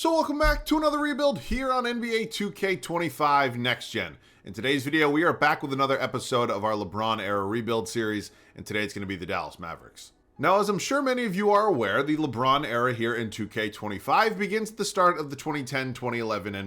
So welcome back to another rebuild here on NBA 2K25 Next Gen. In today's video, we are back with another episode of our Lebron Era Rebuild series, and today it's going to be the Dallas Mavericks. Now, as I'm sure many of you are aware, the Lebron era here in 2K25 begins at the start of the 2010-2011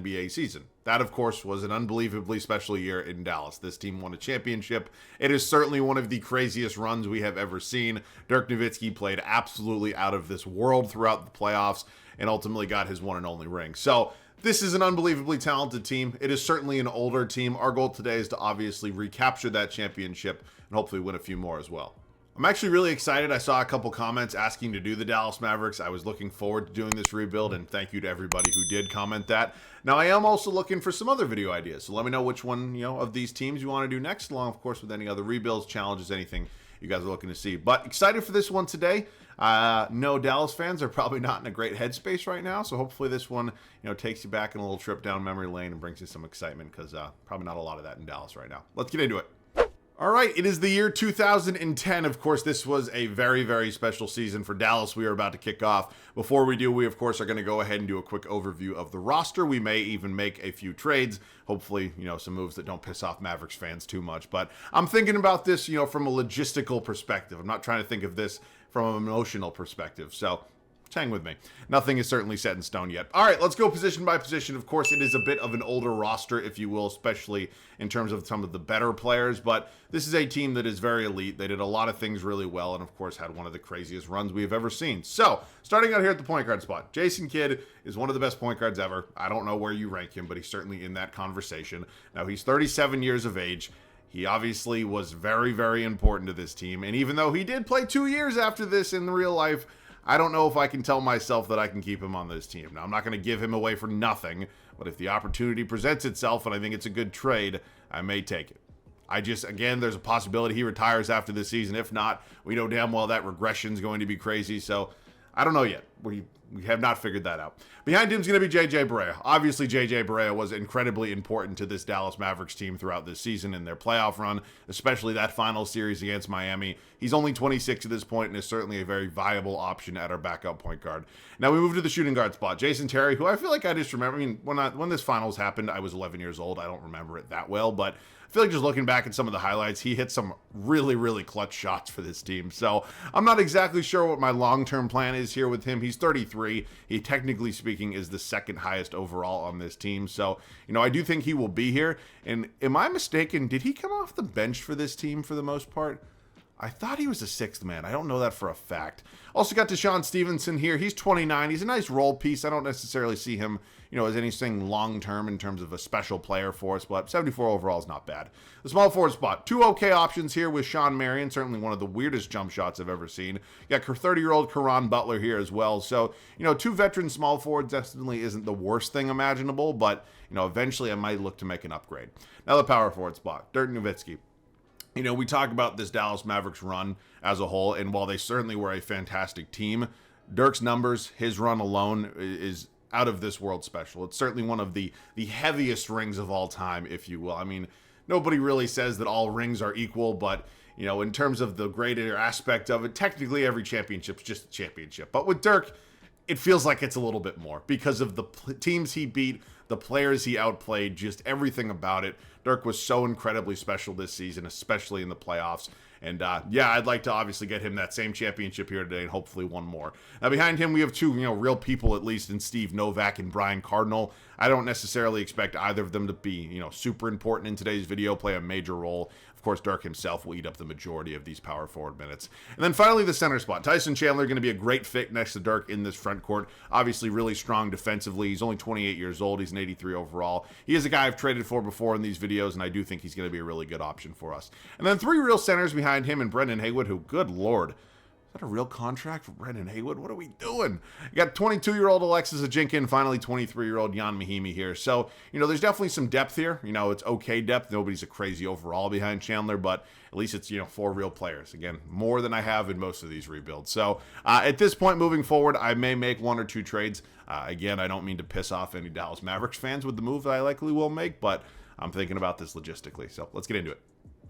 NBA season. That, of course, was an unbelievably special year in Dallas. This team won a championship. It is certainly one of the craziest runs we have ever seen. Dirk Nowitzki played absolutely out of this world throughout the playoffs and ultimately got his one and only ring. So this is an unbelievably talented team. It is certainly an older team. Our goal today is to obviously recapture that championship and hopefully win a few more as well. I'm actually really excited. I saw a couple comments asking to do the Dallas Mavericks. I was looking forward to doing this rebuild, and thank you to everybody who did comment that. Now, I am also looking for some other video ideas, so let me know which one, of these teams you want to do next, along, of course, with any other rebuilds, challenges, anything you guys are looking to see. But excited for this one today. No, Dallas fans are probably not in a great headspace right now, so hopefully this one, takes you back in a little trip down memory lane and brings you some excitement, because probably not a lot of that in Dallas right now. Let's get into it. All right, it is the year 2010. Of course, this was a very, very special season for Dallas. We are about to kick off. Before we do, we, of course, are going to go ahead and do a quick overview of the roster. We may even make a few trades. Hopefully, some moves that don't piss off Mavericks fans too much. But I'm thinking about this, from a logistical perspective. I'm not trying to think of this from an emotional perspective. So hang with me. Nothing is certainly set in stone yet. All right, let's go position by position. Of course, it is a bit of an older roster, if you will, especially in terms of some of the better players. But this is a team that is very elite. They did a lot of things really well and, of course, had one of the craziest runs we have ever seen. So starting out here at the point guard spot, Jason Kidd is one of the best point guards ever. I don't know where you rank him, but he's certainly in that conversation. Now, he's 37 years of age. He obviously was very, very important to this team. And even though he did play 2 years after this in real life, I don't know if I can tell myself that I can keep him on this team. Now, I'm not going to give him away for nothing, but if the opportunity presents itself and I think it's a good trade, I may take it. Again, there's a possibility he retires after this season. If not, we know damn well that regression is going to be crazy, so I don't know yet. We have not figured that out. Behind him is going to be J.J. Barea. Obviously, J.J. Barea was incredibly important to this Dallas Mavericks team throughout this season in their playoff run, especially that final series against Miami. He's only 26 at this point and is certainly a very viable option at our backup point guard. Now we move to the shooting guard spot. Jason Terry, who I feel like I just remember. When this finals happened, I was 11 years old. I don't remember it that well, but I feel like just looking back at some of the highlights, he hit some really, really clutch shots for this team. So I'm not exactly sure what my long-term plan is here with him. He's 33. He, technically speaking, is the second highest overall on this team. So, I do think he will be here. And am I mistaken? Did he come off the bench for this team for the most part? I thought he was a sixth man. I don't know that for a fact. Also got Deshaun Stevenson here. He's 29. He's a nice role piece. I don't necessarily see him, as anything long-term in terms of a special player for us, but 74 overall is not bad. The small forward spot. Two okay options here with Sean Marion. Certainly one of the weirdest jump shots I've ever seen. You got 30-year-old Caron Butler here as well. So, two veteran small forwards definitely isn't the worst thing imaginable, but, eventually I might look to make an upgrade. Now the power forward spot. Dirk Nowitzki. We talk about this Dallas Mavericks run as a whole, and while they certainly were a fantastic team, Dirk's numbers, his run alone is out of this world special. It's certainly one of the heaviest rings of all time, if you will. I mean, nobody really says that all rings are equal, but, in terms of the greater aspect of it, technically every championship's just a championship. But with Dirk, it feels like it's a little bit more because of the teams he beat, the players he outplayed, just everything about it. Dirk was so incredibly special this season, especially in the playoffs. And I'd like to obviously get him that same championship here today and hopefully one more. Now behind him, we have two, real people at least in Steve Novak and Brian Cardinal. I don't necessarily expect either of them to be, super important in today's video, play a major role. Of course, Dirk himself will eat up the majority of these power forward minutes. And then finally, the center spot. Tyson Chandler going to be a great fit next to Dirk in this front court. Obviously, really strong defensively. He's only 28 years old. He's an 83 overall. He is a guy I've traded for before in these videos, and I do think he's going to be a really good option for us. And then three real centers behind him and Brendan Haywood, who, good Lord, is that a real contract for Brendan Haywood? What are we doing? You got 22-year-old Alexis Ajinkin, finally 23-year-old Jan Mahimi here. So, there's definitely some depth here. It's okay depth. Nobody's a crazy overall behind Chandler, but at least it's, four real players. Again, more than I have in most of these rebuilds. So, at this point moving forward, I may make one or two trades. Again, I don't mean to piss off any Dallas Mavericks fans with the move that I likely will make, but I'm thinking about this logistically. So, let's get into it.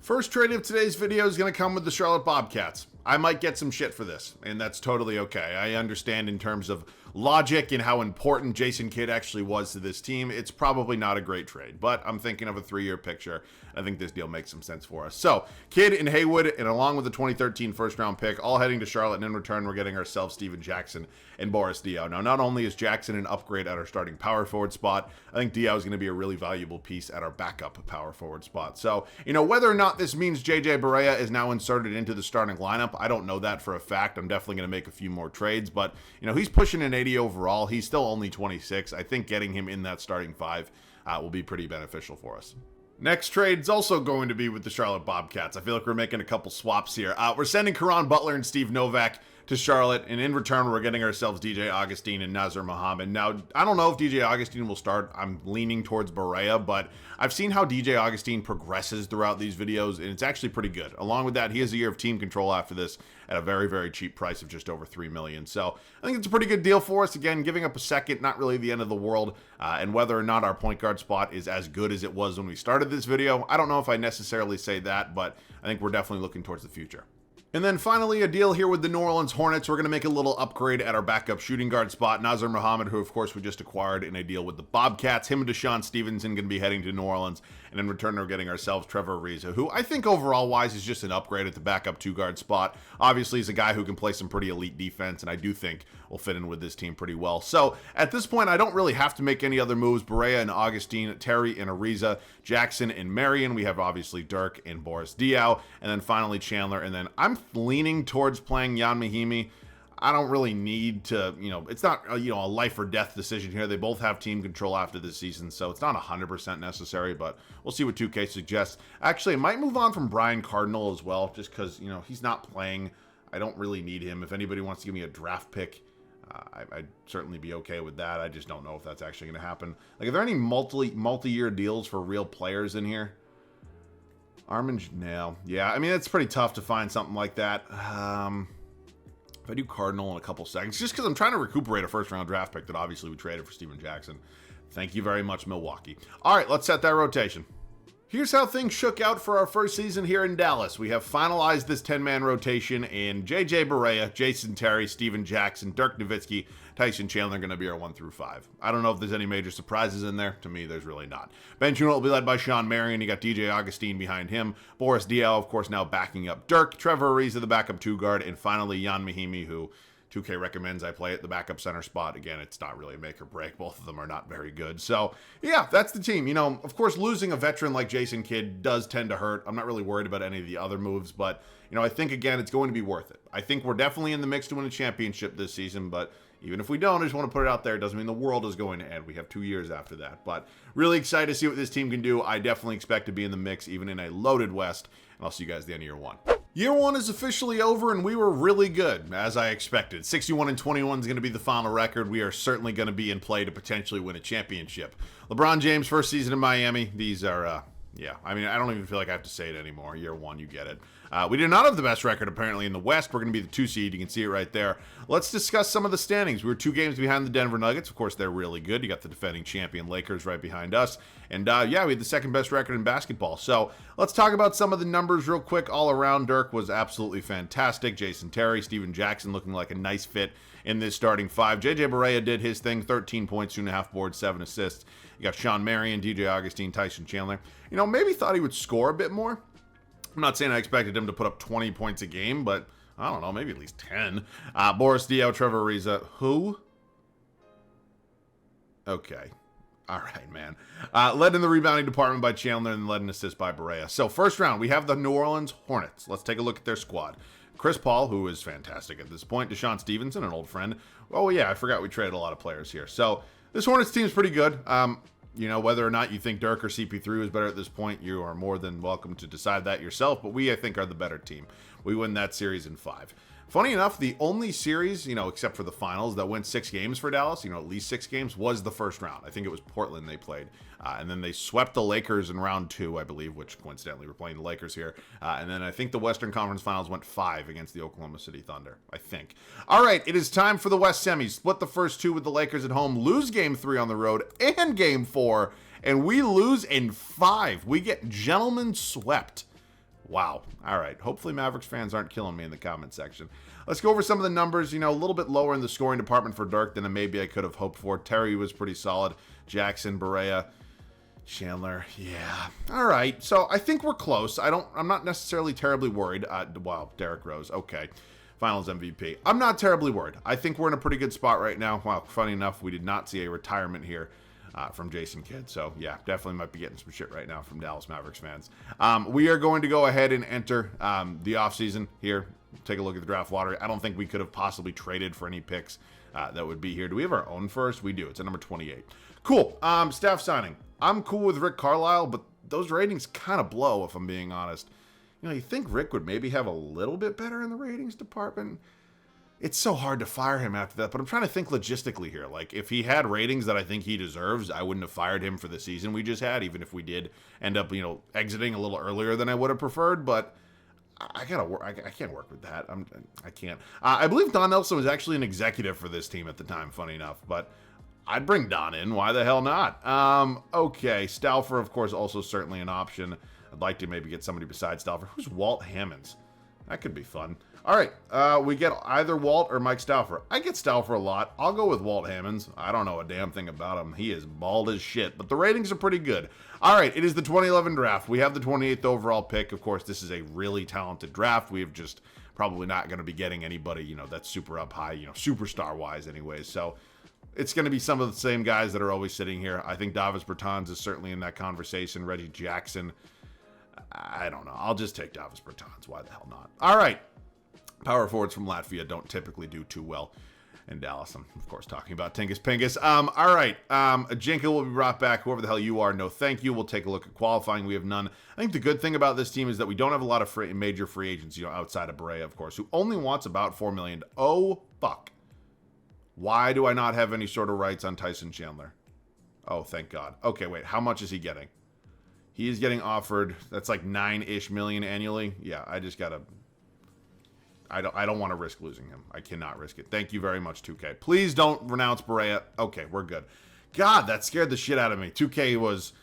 First trade of today's video is going to come with the Charlotte Bobcats. I might get some shit for this, and that's totally okay. I understand in terms of logic and how important Jason Kidd actually was to this team, it's probably not a great trade. But I'm thinking of a 3-year picture. I think this deal makes some sense for us. So, Kidd and Haywood, and along with the 2013 first-round pick, all heading to Charlotte, and in return, we're getting ourselves Steven Jackson and Boris Diaw. Now, not only is Jackson an upgrade at our starting power forward spot, I think Diaw is going to be a really valuable piece at our backup power forward spot. So, whether or not this means JJ Barea is now inserted into the starting lineup, I don't know that for a fact. I'm definitely going to make a few more trades, but, he's pushing an 80 overall. He's still only 26. I think getting him in that starting 5 will be pretty beneficial for us. Next trade is also going to be with the Charlotte Bobcats. I feel like we're making a couple swaps here. We're sending Caron Butler and Steve Novak to Charlotte, and in return, we're getting ourselves DJ Augustine and Nazar Muhammad. Now, I don't know if DJ Augustine will start. I'm leaning towards Barea, but I've seen how DJ Augustine progresses throughout these videos, and it's actually pretty good. Along with that, he has a year of team control after this at a very, very cheap price of just over $3 million. So I think it's a pretty good deal for us. Again, giving up a second, not really the end of the world. And whether or not our point guard spot is as good as it was when we started this video, I don't know if I necessarily say that, but I think we're definitely looking towards the future. And then finally, a deal here with the New Orleans Hornets. We're going to make a little upgrade at our backup shooting guard spot. Nazar Muhammad, who of course we just acquired in a deal with the Bobcats. Him and Deshaun Stevenson going to be heading to New Orleans. And in return, we're getting ourselves Trevor Ariza, who I think overall wise is just an upgrade at the backup 2-guard spot. Obviously, he's a guy who can play some pretty elite defense, and I do think will fit in with this team pretty well. So at this point, I don't really have to make any other moves. Barea and Augustine, Terry and Ariza, Jackson and Marion. We have obviously Dirk and Boris Diaw, and then finally Chandler. And then I'm leaning towards playing Jan Mahimi. I don't really need to, it's not, a life or death decision here. They both have team control after this season, so it's not 100% necessary, but we'll see what 2K suggests. Actually, I might move on from Brian Cardinal as well, just because, he's not playing. I don't really need him. If anybody wants to give me a draft pick, I'd certainly be okay with that. I just don't know if that's actually going to happen. Like, are there any multi-year deals for real players in here? Armin, no. Yeah, I mean, it's pretty tough to find something like that. If I do Cardinal in a couple seconds, just because I'm trying to recuperate a first-round draft pick that obviously we traded for Steven Jackson. Thank you very much, Milwaukee. All right, let's set that rotation. Here's how things shook out for our first season here in Dallas. We have finalized this 10-man rotation, and JJ Barea, Jason Terry, Steven Jackson, Dirk Nowitzki, Tyson Chandler are going to be our 1 through 5. I don't know if there's any major surprises in there. To me, there's really not. Bench unit will be led by Sean Marion. You got DJ Augustine behind him. Boris Diaw, of course, now backing up Dirk. Trevor Ariza, the backup 2-guard. And finally, Jan Mahimi, who 2K recommends I play at the backup center spot. Again, it's not really a make or break. Both of them are not very good. So, yeah, that's the team. Of course, losing a veteran like Jason Kidd does tend to hurt. I'm not really worried about any of the other moves, but, I think, again, it's going to be worth it. I think we're definitely in the mix to win a championship this season, but even if we don't, I just want to put it out there. It doesn't mean the world is going to end. We have 2 years after that, but really excited to see what this team can do. I definitely expect to be in the mix, even in a loaded West, and I'll see you guys at the end of year 1. Year 1 is officially over, and we were really good, as I expected. 61-21 is going to be the final record. We are certainly going to be in play to potentially win a championship. LeBron James' first season in Miami. These are, yeah, I mean, I don't even feel like I have to say it anymore. Year 1, you get it. We did not have the best record, apparently, in the West. We're going to be the 2 seed. You can see it right there. Let's discuss some of the standings. We were 2 games behind the Denver Nuggets. Of course, they're really good. You got the defending champion Lakers right behind us. And, yeah, we had the second best record in basketball. So let's talk about some of the numbers real quick. All around, Dirk was absolutely fantastic. Jason Terry, Steven Jackson looking like a nice fit in this starting 5. JJ Barea did his thing, 13 points, 2.5 boards, 7 assists. You got Sean Marion, DJ Augustine, Tyson Chandler. Maybe thought he would score a bit more. I'm not saying I expected him to put up 20 points a game, but I don't know, maybe at least 10. Boris Diaw, Trevor Ariza. Who? Okay. All right, man. Led in the rebounding department by Chandler and led in assists by Barea. So first round, we have the New Orleans Hornets. Let's take a look at their squad. Chris Paul, who is fantastic at this point. Deshaun Stevenson, an old friend. Oh, yeah, I forgot we traded a lot of players here. So this Hornets team is pretty good. Whether or not you think Dirk or CP3 was better at this point, you are more than welcome to decide that yourself. But we, I think, are the better team. We win that series in 5. Funny enough, the only series, except for the finals, that went 6 games for Dallas, at least 6 games, was the first round. I think it was Portland they played. And then they swept the Lakers in round 2, I believe, which coincidentally we're playing the Lakers here. And then I think the Western Conference Finals went 5 against the Oklahoma City Thunder, I think. All right, it is time for the West semis. Split the first 2 with the Lakers at home, lose game 3 on the road, and game 4, and we lose in 5. We get gentlemen swept. Wow. All right. Hopefully Mavericks fans aren't killing me in the comment section. Let's go over some of the numbers. You know, a little bit lower in the scoring department for Dirk than maybe I could have hoped for. Terry was pretty solid. Jackson, Barea, Chandler. Yeah. All right. So I think we're close. I'm not necessarily terribly worried. Wow. Derrick Rose. Okay. Finals MVP. I'm not terribly worried. I think we're in a pretty good spot right now. Wow. Funny enough, we did not see a retirement here from Jason Kidd. So, yeah, definitely might be getting some shit right now from Dallas Mavericks fans. We are going to go ahead and enter the offseason here. Take a look at the draft lottery. I don't think we could have possibly traded for any picks that would be here. Do we have our own first? We do. It's at number 28. Cool. Staff signing. I'm cool with Rick Carlisle, but those ratings kind of blow, if I'm being honest. You know, you think Rick would maybe have a little bit better in the ratings department? It's so hard to fire him after that, but I'm trying to think logistically here. Like, if he had ratings that I think he deserves, I wouldn't have fired him for the season we just had, even if we did end up, you know, exiting a little earlier than I would have preferred, but I gotta work. I can't work with that. I can't. I believe Don Nelson was actually an executive for this team at the time, funny enough, but I'd bring Don in. Why the hell not? Okay, Stauffer, of course, also certainly an option. I'd like to maybe get somebody besides Stauffer. Who's Walt Hammonds? That could be fun. All right, we get either Walt or Mike Stauffer. I get Stauffer a lot. I'll go with Walt Hammonds. I don't know a damn thing about him. He is bald as shit, but the ratings are pretty good. All right, it is the 2011 draft. We have the 28th overall pick. Of course, this is a really talented draft. We have just probably not going to be getting anybody, you know, that's super up high, you know, superstar-wise anyways. So it's going to be some of the same guys that are always sitting here. I think Davis Bertans is certainly in that conversation. Reggie Jackson. I don't know. I'll just take Davis Bertans. Why the hell not? All right. Power forwards from Latvia don't typically do too well in Dallas. I'm, of course, talking about Tingus Pingus. All right. Jinka will be brought back. Whoever the hell you are, no thank you. We'll take a look at qualifying. We have none. I think the good thing about this team is that we don't have a lot of major free agents, you know, outside of Barea, of course, who only wants about $4 million. Oh, fuck. Why do I not have any sort of rights on Tyson Chandler? Oh, thank God. Okay, wait. How much is he getting? He is getting offered, that's like $9-ish million annually. Yeah, I just gotta, I don't want to risk losing him. I cannot risk it. Thank you very much, 2K. Please don't renounce Barea. Okay, we're good. God, that scared the shit out of me. 2K was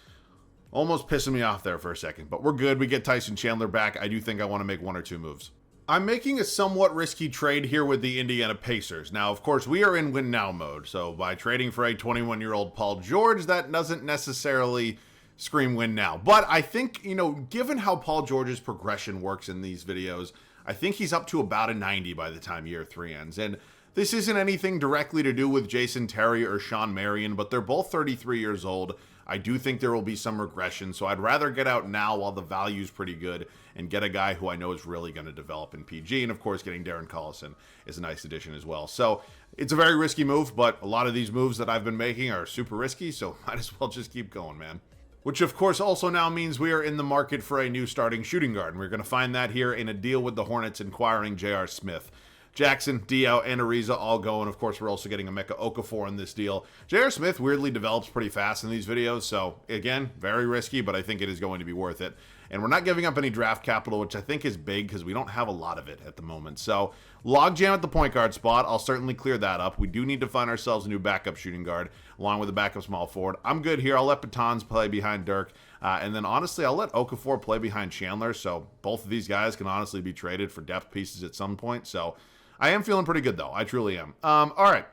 almost pissing me off there for a second, but we're good. We get Tyson Chandler back. I do think I want to make one or two moves. I'm making a somewhat risky trade here with the Indiana Pacers. Now, of course, we are in win now mode, so by trading for a 21-year-old Paul George, that doesn't necessarily scream win now. But I think, you know, given how Paul George's progression works in these videos, I think he's up to about a 90 by the time year 3 ends. And this isn't anything directly to do with Jason Terry or Sean Marion, but they're both 33 years old. I do think there will be some regression, so I'd rather get out now while the value's pretty good and get a guy who I know is really going to develop in PG. And of course, getting Darren Collison is a nice addition as well. So it's a very risky move, but a lot of these moves that I've been making are super risky, so might as well just keep going, man. Which, of course, also now means we are in the market for a new starting shooting guard. And we're going to find that here in a deal with the Hornets acquiring J.R. Smith. Jackson, Diaw, and Ariza all go. And, of course, we're also getting Emeka Okafor in this deal. J.R. Smith weirdly develops pretty fast in these videos. So, again, very risky, but I think it is going to be worth it. And we're not giving up any draft capital, which I think is big because we don't have a lot of it at the moment. So, logjam at the point guard spot. I'll certainly clear that up. We do need to find ourselves a new backup shooting guard along with a backup small forward. I'm good here. I'll let Bertans play behind Dirk. And then, honestly, I'll let Okafor play behind Chandler. So, both of these guys can honestly be traded for depth pieces at some point. So, I am feeling pretty good, though. I truly am. All right.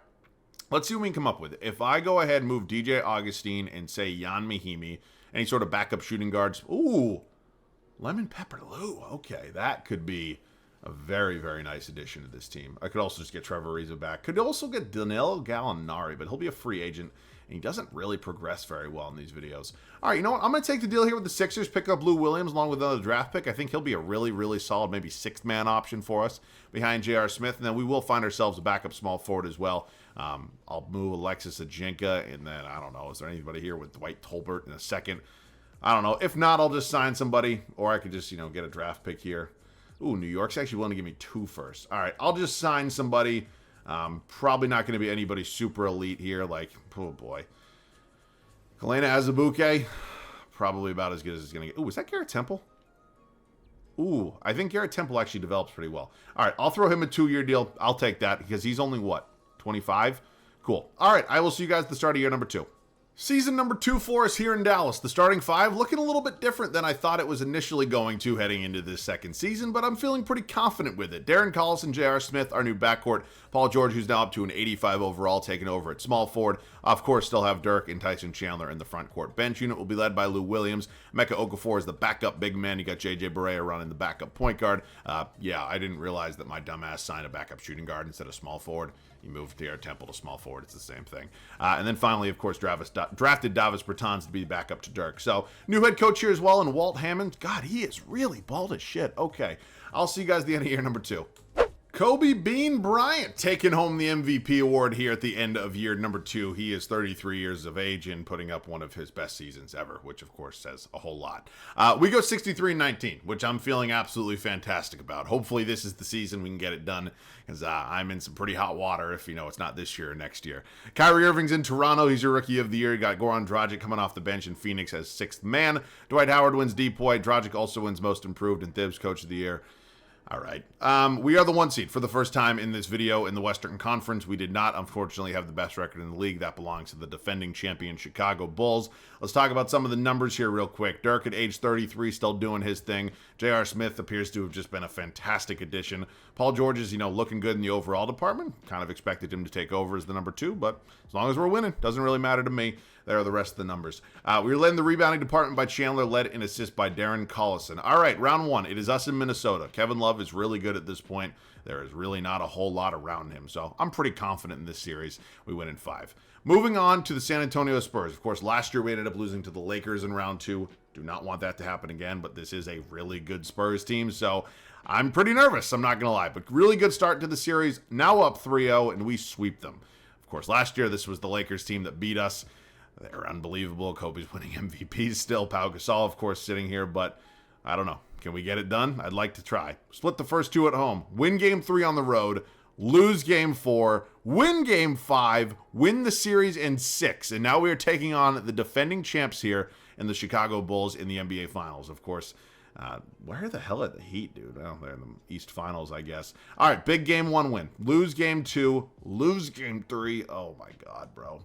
Let's see what we can come up with. If I go ahead and move DJ Augustine and say Jan Mahimi, any sort of backup shooting guards. Ooh. Lemon Pepper Lou. Okay, that could be a very, very nice addition to this team. I could also just get Trevor Ariza back. Could also get Danilo Gallinari, but he'll be a free agent, and he doesn't really progress very well in these videos. All right, you know what? I'm going to take the deal here with the Sixers, pick up Lou Williams along with another draft pick. I think he'll be a really, really solid, maybe sixth-man option for us behind J.R. Smith, and then we will find ourselves a backup small forward as well. I'll move Alexis Ajinka, and then, I don't know, is there anybody here with Dwight Tolbert in a second? I don't know. If not, I'll just sign somebody, or I could just, you know, get a draft pick here. Ooh, New York's actually willing to give me 2 firsts. All right, I'll just sign somebody. Probably not going to be anybody super elite here, like, oh boy. Kalena Azubuike, probably about as good as it's going to get. Ooh, is that Garrett Temple? Ooh, I think Garrett Temple actually develops pretty well. All right, I'll throw him a 2-year deal. I'll take that because he's only, what, 25? Cool. All right, I will see you guys at the start of year number 2. Season number 2 for us here in Dallas. The starting five looking a little bit different than I thought it was initially going to heading into this second season, but I'm feeling pretty confident with it. Darren Collison, J.R. Smith, our new backcourt. Paul George, who's now up to an 85 overall, taking over at small forward. Of course, still have Dirk and Tyson Chandler in the front court. Bench unit will be led by Lou Williams. Mecca Okafor is the backup big man. You got J.J. Barea running the backup point guard. Yeah, I didn't realize that my dumbass signed a backup shooting guard instead of small forward. You moved T.R. Temple to small forward. It's the same thing. And then finally, of course, drafted Davis Bertans to be backup to Dirk. So, new head coach here as well, and Walt Hammond. God, he is really bald as shit. Okay, I'll see you guys at the end of year number 2. Kobe Bean Bryant taking home the MVP award here at the end of year number 2. He is 33 years of age and putting up one of his best seasons ever, which of course says a whole lot. We go 63-19, which I'm feeling absolutely fantastic about. Hopefully this is the season we can get it done, because I'm in some pretty hot water if, it's not this year or next year. Kyrie Irving's in Toronto. He's your rookie of the year. You got Goran Dragic coming off the bench in Phoenix as 6th man. Dwight Howard wins DPOY. Dragic also wins most improved and Thibs coach of the year. All right. We are the 1 seed for the first time in this video in the Western Conference. We did not, unfortunately, have the best record in the league. That belongs to the defending champion Chicago Bulls. Let's talk about some of the numbers here real quick. Dirk at age 33 still doing his thing. J.R. Smith appears to have just been a fantastic addition. Paul George is, looking good in the overall department. Kind of expected him to take over as the number 2, but as long as we're winning, doesn't really matter to me. There are the rest of the numbers. We were led in the rebounding department by Chandler, led in assists by Darren Collison. All right, round 1. It is us in Minnesota. Kevin Love is really good at this point. There is really not a whole lot around him, so I'm pretty confident in this series. We win in 5. Moving on to the San Antonio Spurs. Of course, last year we ended up losing to the Lakers in round 2. Do not want that to happen again, but this is a really good Spurs team, so I'm pretty nervous, I'm not going to lie. But really good start to the series. Now up 3-0, and we sweep them. Of course, last year this was the Lakers team that beat us. They're unbelievable. Kobe's winning MVPs still. Pau Gasol, of course, sitting here, but I don't know. Can we get it done? I'd like to try. Split the first 2 at home. Win game 3 on the road. Lose game 4. Win game 5. Win the series in 6. And now we are taking on the defending champs here in the Chicago Bulls in the NBA Finals. Of course, where the hell are the Heat, dude? Oh, they're in the East Finals, I guess. All right, big game 1 win. Lose game 2. Lose game 3. Oh, my God, bro.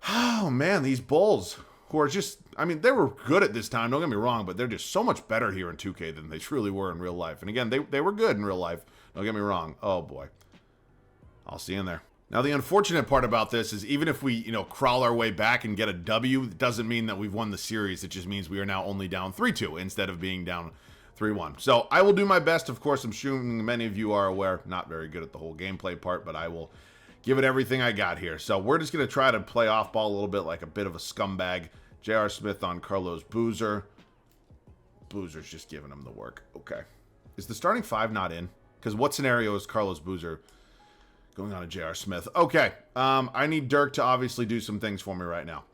Oh, man, these Bulls, who are just, they were good at this time, don't get me wrong, but they're just so much better here in 2K than they truly were in real life. And again, they were good in real life, don't get me wrong. Oh, boy. I'll see you in there. Now, the unfortunate part about this is even if we, crawl our way back and get a W, it doesn't mean that we've won the series. It just means we are now only down 3-2 instead of being down 3-1. So I will do my best. Of course, I'm sure many of you are aware, not very good at the whole gameplay part, but I will give it everything I got here. So we're just going to try to play off ball a little bit like a bit of a scumbag. J.R. Smith on Carlos Boozer. Boozer's just giving him the work. Okay. Is the starting 5 not in? Because what scenario is Carlos Boozer going on to J.R. Smith? Okay. I need Dirk to obviously do some things for me right now.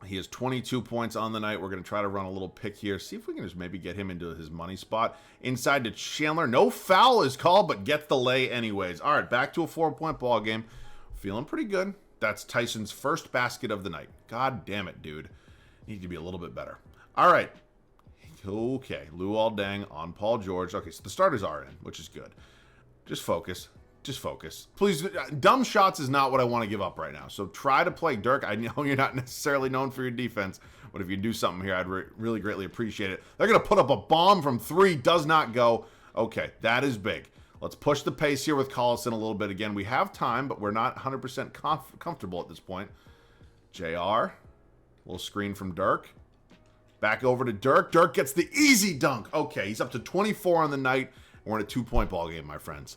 He has 22 points on the night. We're going to try to run a little pick here. See if we can just maybe get him into his money spot. Inside to Chandler. No foul is called, but gets the lay anyways. All right, back to a 4-point ball game. Feeling pretty good. That's Tyson's first basket of the night. God damn it, dude. Need to be a little bit better. All right. Okay, Luol Deng on Paul George. Okay, so the starters are in, which is good. Just focus. Just focus. Please, dumb shots is not what I want to give up right now. So try to play Dirk. I know you're not necessarily known for your defense, but if you do something here, I'd really greatly appreciate it. They're going to put up a bomb from 3. Does not go. Okay, that is big. Let's push the pace here with Collison a little bit. Again, we have time, but we're not 100% comfortable at this point. JR. Little screen from Dirk. Back over to Dirk. Dirk gets the easy dunk. Okay, he's up to 24 on the night. We're in a 2-point ball game, my friends.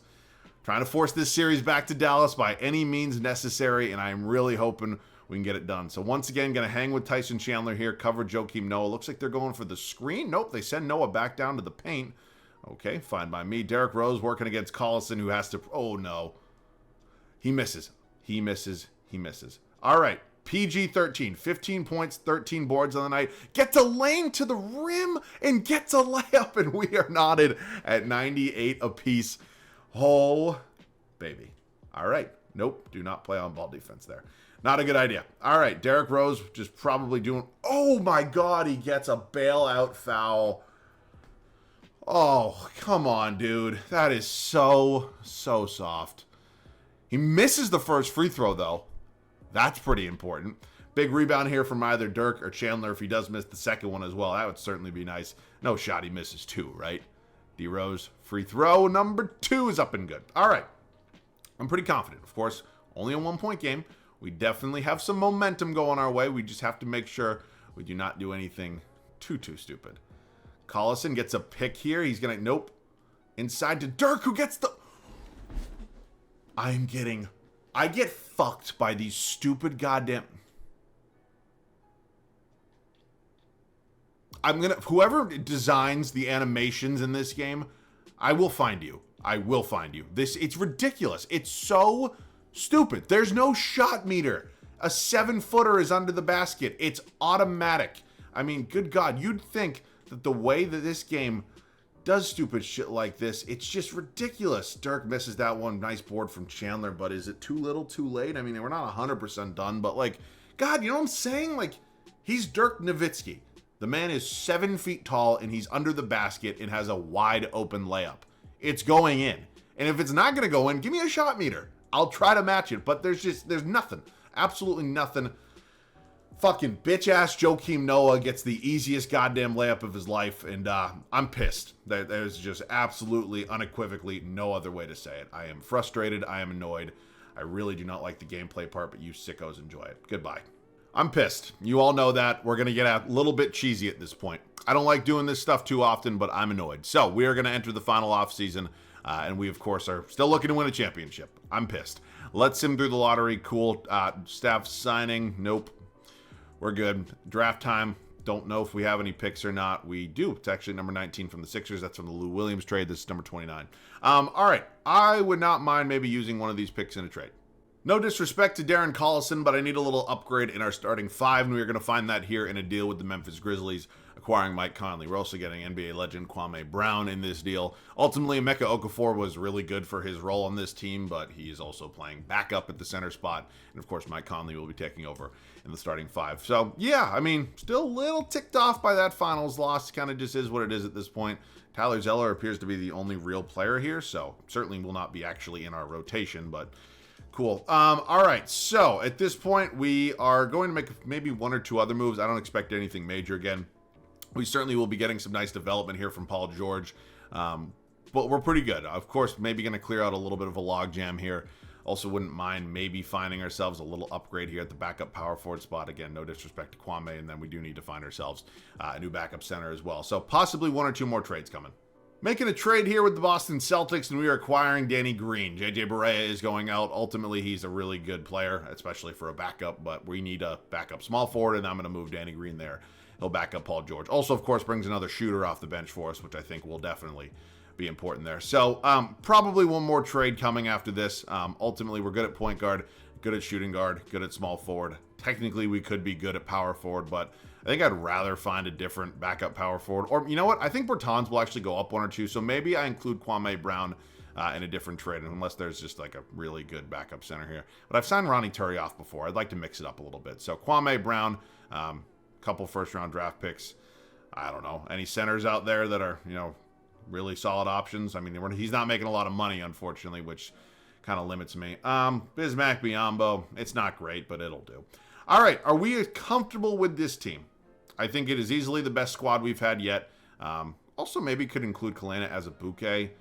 Trying to force this series back to Dallas by any means necessary, and I am really hoping we can get it done. So once again, going to hang with Tyson Chandler here, cover Joakim Noah. Looks like they're going for the screen. Nope, they send Noah back down to the paint. Okay, fine by me. Derrick Rose working against Collison, who has to... Oh, no. He misses. He misses. He misses. All right, PG-13. 15 points, 13 boards on the night. Gets a lane to the rim and gets a layup, and we are knotted at 98 apiece. Oh, baby. All right. Nope. Do not play on ball defense there. Not a good idea. All right. Derrick Rose just probably doing... Oh, my God. He gets a bailout foul. Oh, come on, dude. That is so soft. He misses the first free throw, though. That's pretty important. Big rebound here from either Dirk or Chandler if he does miss the second one as well. That would certainly be nice. No shot he misses two, right? D Rose, free throw number 2 is up and good. All right. I'm pretty confident. Of course, only a 1-point game. We definitely have some momentum going our way. We just have to make sure we do not do anything too stupid. Collison gets a pick here. He's going to, nope. Inside to Dirk, who gets the... I get fucked by these stupid goddamn... whoever designs the animations in this game, I will find you. I will find you. It's ridiculous. It's so stupid. There's no shot meter. A 7-footer is under the basket. It's automatic. I mean, good God, you'd think that the way that this game does stupid shit like this, it's just ridiculous. Dirk misses that one. Nice board from Chandler, but is it too little, too late? I mean, we're not 100% done, but like, God, you know what I'm saying? Like, he's Dirk Nowitzki. The man is 7 feet tall, and he's under the basket and has a wide open layup. It's going in. And if it's not going to go in, give me a shot meter. I'll try to match it, but there's nothing. Absolutely nothing. Fucking bitch-ass Joakim Noah gets the easiest goddamn layup of his life, and I'm pissed. There's just absolutely, unequivocally no other way to say it. I am frustrated. I am annoyed. I really do not like the gameplay part, but you sickos enjoy it. Goodbye. I'm pissed. You all know that. We're going to get a little bit cheesy at this point. I don't like doing this stuff too often, but I'm annoyed. So we are going to enter the final offseason, and we, of course, are still looking to win a championship. I'm pissed. Let's sim through the lottery. Cool. Staff signing. Nope. We're good. Draft time. Don't know if we have any picks or not. We do. It's actually number 19 from the Sixers. That's from the Lou Williams trade. This is number 29. All right. I would not mind maybe using one of these picks in a trade. No disrespect to Darren Collison, but I need a little upgrade in our starting 5, and we're going to find that here in a deal with the Memphis Grizzlies, acquiring Mike Conley. We're also getting NBA legend Kwame Brown in this deal. Ultimately, Emeka Okafor was really good for his role on this team, but he is also playing backup at the center spot, and of course, Mike Conley will be taking over in the starting 5. So, yeah, I mean, still a little ticked off by that finals loss. Kind of just is what it is at this point. Tyler Zeller appears to be the only real player here, so certainly will not be actually in our rotation, but... Cool. All right. So at this point, we are going to make maybe 1 or 2 other moves. I don't expect anything major again. We certainly will be getting some nice development here from Paul George, but we're pretty good. Of course, maybe going to clear out a little bit of a logjam here. Also wouldn't mind maybe finding ourselves a little upgrade here at the backup power forward spot. Again, no disrespect to Kwame, and then we do need to find ourselves a new backup center as well. So possibly 1 or 2 more trades coming. Making a trade here with the Boston Celtics, and we are acquiring Danny Green. JJ Barea is going out. Ultimately, he's a really good player, especially for a backup, but we need a backup small forward, and I'm going to move Danny Green there. He'll back up Paul George. Also, of course, brings another shooter off the bench for us, which I think will definitely be important there. So, probably 1 more trade coming after this. Ultimately, we're good at point guard, good at shooting guard, good at small forward. Technically, we could be good at power forward, but I think I'd rather find a different backup power forward. Or, you know what? I think Bertans will actually go up 1 or 2. So maybe I include Kwame Brown in a different trade, unless there's just like a really good backup center here. But I've signed Ronnie Turioff before. I'd like to mix it up a little bit. So Kwame Brown, couple first-round draft picks. I don't know. Any centers out there that are, you know, really solid options? I mean, he's not making a lot of money, unfortunately, which kind of limits me. Bismack Biyombo, it's not great, but it'll do. All right, are we comfortable with this team? I think it is easily the best squad we've had yet. Also, maybe could include Kalena as a bouquet.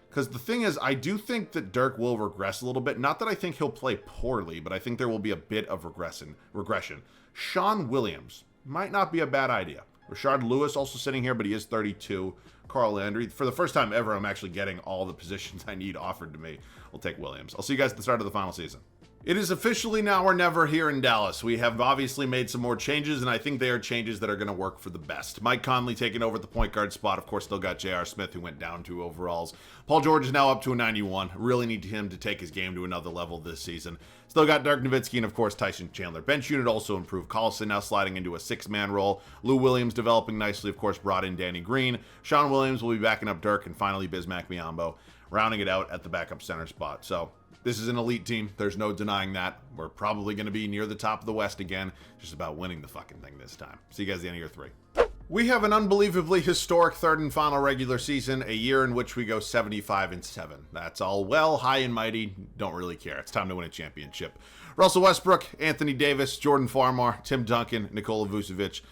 Because the thing is, I do think that Dirk will regress a little bit. Not that I think he'll play poorly, but I think there will be a bit of regression. Sean Williams might not be a bad idea. Rashard Lewis also sitting here, but he is 32. Carl Landry. For the first time ever, I'm actually getting all the positions I need offered to me. We'll take Williams. I'll see you guys at the start of the final season. It is officially now or never here in Dallas. We have obviously made some more changes, and I think they are changes that are going to work for the best. Mike Conley taking over the point guard spot. Of course, still got J.R. Smith, who went down 2 overalls. Paul George is now up to a 91. Really need him to take his game to another level this season. Still got Dirk Nowitzki and, of course, Tyson Chandler. Bench unit also improved. Collison now sliding into a 6-man role. Lou Williams developing nicely. Of course, brought in Danny Green. Sean Williams will be backing up Dirk, and finally Bismack Biyombo rounding it out at the backup center spot. So this is an elite team. There's no denying that. We're probably going to be near the top of the West again. Just about winning the fucking thing this time. See you guys at the end of year 3. We have an unbelievably historic third and final regular season, a year in which we go 75-7. That's all well, high and mighty, don't really care. It's time to win a championship. Russell Westbrook, Anthony Davis, Jordan Farmar, Tim Duncan, Nikola Vucevic,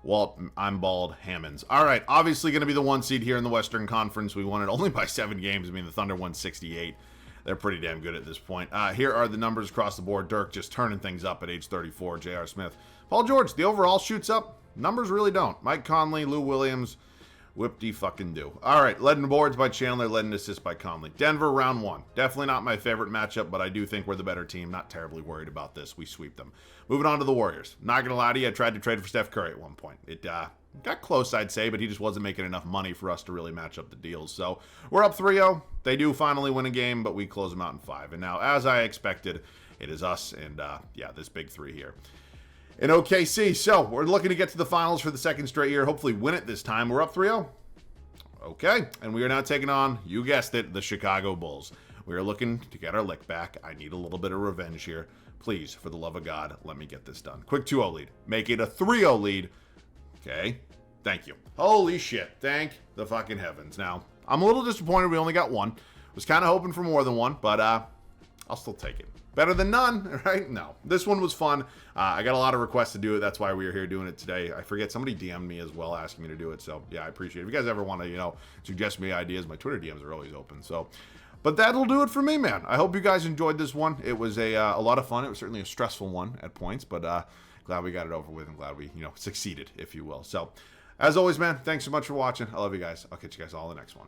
Walt, I'm bald, Hammonds. All right, obviously going to be the 1 seed here in the Western Conference. We won it only by 7 games. I mean, the Thunder won 68. They're pretty damn good at this point. Here are the numbers across the board. Dirk just turning things up at age 34. J.R. Smith. Paul George, the overall shoots up. Numbers really don't. Mike Conley, Lou Williams, whip-de-fucking-do. All right, led in boards by Chandler, led in assists by Conley. Denver, round 1. Definitely not my favorite matchup, but I do think we're the better team. Not terribly worried about this. We sweep them. Moving on to the Warriors. Not going to lie to you, I tried to trade for Steph Curry at one point. It got close, I'd say, but he just wasn't making enough money for us to really match up the deals. So we're up 3-0. They do finally win a game, but we close them out in 5. And now, as I expected, it is us and, yeah, this big 3 here in OKC. So we're looking to get to the finals for the 2nd straight year. Hopefully win it this time. We're up 3-0. Okay, and we are now taking on, you guessed it, the Chicago Bulls. We are looking to get our lick back. I need a little bit of revenge here. Please, for the love of God, let me get this done. Quick 2-0 lead. Make it a 3-0 lead. Okay, thank you. Holy shit, thank the fucking heavens. Now, I'm a little disappointed we only got 1. Was kind of hoping for more than 1, but I'll still take it. Better than none, right? No. This one was fun. I got a lot of requests to do it. That's why we are here doing it today. I forget, somebody DM'd me as well asking me to do it. So, yeah, I appreciate it. If you guys ever want to, suggest me ideas, my Twitter DMs are always open. So, but that'll do it for me, man. I hope you guys enjoyed this one. It was a lot of fun. It was certainly a stressful one at points, but glad we got it over with and glad we, succeeded, if you will. So, as always, man, thanks so much for watching. I love you guys. I'll catch you guys all in the next one.